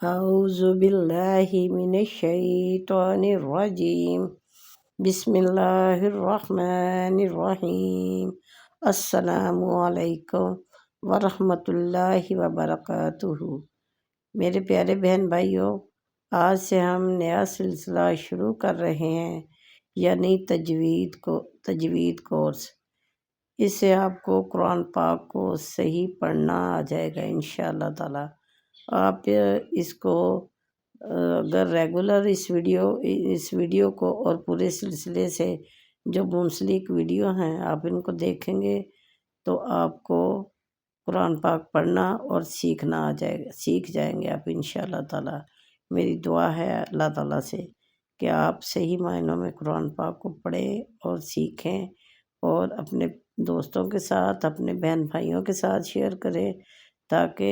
أعوذ بالله من الشيطان الرجيم بسم الله الرحمن الرحیم السلام علیکم ورحمۃ اللہ وبرکاتہ۔ میرے پیارے بہن بھائیوں، آج سے ہم نیا سلسلہ شروع کر رہے ہیں، یعنی تجوید کورس۔ اس سے آپ کو قرآن پاک کو صحیح پڑھنا آ جائے گا انشاءاللہ تعالی۔ آپ اس کو اگر ریگولر اس ویڈیو کو اور پورے سلسلے سے جو منسلک ویڈیو ہیں آپ ان کو دیکھیں گے تو آپ کو قرآن پاک پڑھنا اور سیکھنا آ جائے گا، سیکھ جائیں گے آپ انشاءاللہ تعالی۔ میری دعا ہے اللہ تعالیٰ سے کہ آپ صحیح معنوں میں قرآن پاک کو پڑھیں اور سیکھیں اور اپنے دوستوں کے ساتھ، اپنے بہن بھائیوں کے ساتھ شیئر کریں تاکہ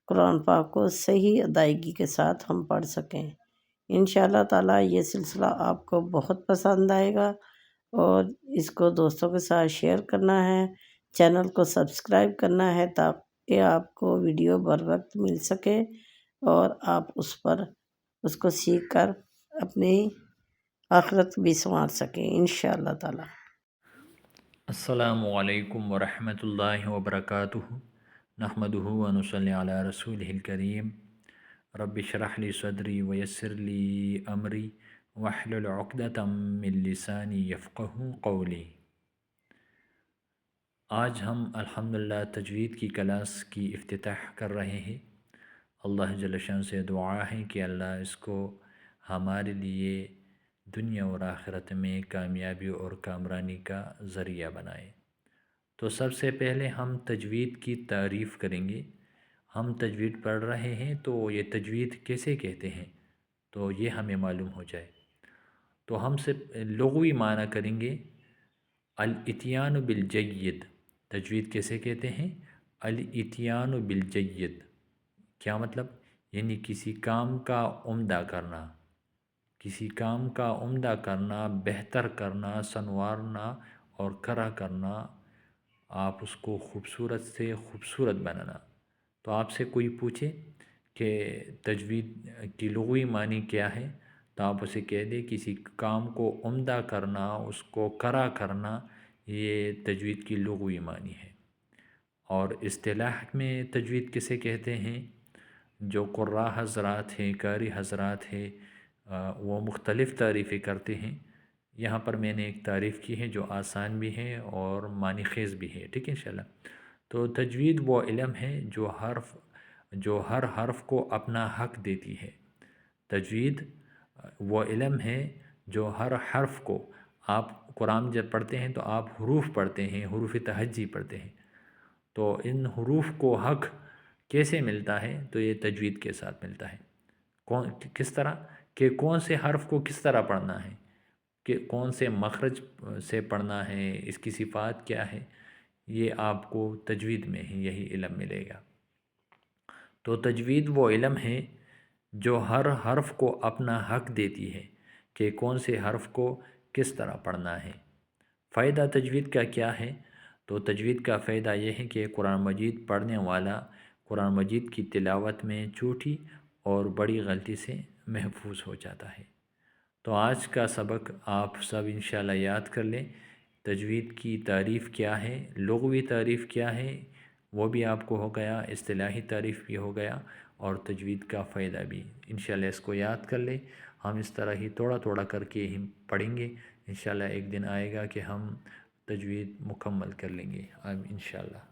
قرآن پاک کو صحیح ادائیگی کے ساتھ ہم پڑھ سکیں۔ انشاءاللہ تعالیٰ یہ سلسلہ آپ کو بہت پسند آئے گا اور اس کو دوستوں کے ساتھ شیئر کرنا ہے، چینل کو سبسکرائب کرنا ہے تاکہ آپ کو ویڈیو بر وقت مل سکے اور آپ اس کو سیکھ کر اپنی آخرت بھی سنوار سکیں انشاءاللہ تعالیٰ۔ السلام علیکم ورحمۃ اللہ وبرکاتہ۔ نحمدہ ونصلی علی رسولہ الکریم۔ رب اشرح لی صدری ویسر لی امری واحلل عقدۃ من لسانی یفقہوا قولی۔ آج ہم الحمدللہ تجوید کی کلاس کی افتتاح کر رہے ہیں۔ اللہ جل شان سے دعا ہے کہ اللہ اس کو ہمارے لیے دنیا اور آخرت میں کامیابی اور کامرانی کا ذریعہ بنائے۔ تو سب سے پہلے ہم تجوید کی تعریف کریں گے۔ ہم تجوید پڑھ رہے ہیں تو یہ تجوید کیسے کہتے ہیں تو یہ ہمیں معلوم ہو جائے۔ تو ہم سے لغوی معنی کریں گے الاتیان بالجید۔ تجوید کیسے کہتے ہیں؟ الاتیان بالجید۔ کیا مطلب؟ یعنی کسی کام کا عمدہ کرنا، کسی کام کا عمدہ کرنا، بہتر کرنا، سنوارنا اور کرا کرنا، آپ اس کو خوبصورت سے خوبصورت بنانا۔ تو آپ سے کوئی پوچھے کہ تجوید کی لغوی معنی کیا ہے تو آپ اسے کہہ دیں کسی کام کو عمدہ کرنا، اس کو کرا کرنا، یہ تجوید کی لغوی معنی ہے۔ اور اصطلاح میں تجوید کسے کہتے ہیں؟ جو قراء حضرات ہیں، قاری حضرات ہیں، وہ مختلف تعریفیں کرتے ہیں۔ یہاں پر میں نے ایک تعریف کی ہے جو آسان بھی ہے اور معنی خیز بھی ہے، ٹھیک ہے انشاءاللہ۔ تو تجوید وہ علم ہے جو ہر حرف کو اپنا حق دیتی ہے۔ تجوید وہ علم ہے جو ہر حرف کو، آپ قرآن جب پڑھتے ہیں تو آپ حروف پڑھتے ہیں، حروف تہجی پڑھتے ہیں، تو ان حروف کو حق کیسے ملتا ہے تو یہ تجوید کے ساتھ ملتا ہے۔ کس طرح کہ کون سے حرف کو کس طرح پڑھنا ہے، کہ کون سے مخرج سے پڑھنا ہے، اس کی صفات کیا ہے، یہ آپ کو تجوید میں ہی یہی علم ملے گا۔ تو تجوید وہ علم ہے جو ہر حرف کو اپنا حق دیتی ہے کہ کون سے حرف کو کس طرح پڑھنا ہے۔ فائدہ تجوید کا کیا ہے؟ تو تجوید کا فائدہ یہ ہے کہ قرآن مجید پڑھنے والا قرآن مجید کی تلاوت میں چھوٹی اور بڑی غلطی سے محفوظ ہو جاتا ہے۔ تو آج کا سبق آپ سب انشاءاللہ یاد کر لیں۔ تجوید کی تعریف کیا ہے، لغوی تعریف کیا ہے وہ بھی آپ کو ہو گیا، اصطلاحی تعریف بھی ہو گیا اور تجوید کا فائدہ بھی۔ انشاءاللہ اس کو یاد کر لیں۔ ہم اس طرح ہی تھوڑا تھوڑا کر کے ہی پڑھیں گے۔ انشاءاللہ ایک دن آئے گا کہ ہم تجوید مکمل کر لیں گے انشاءاللہ۔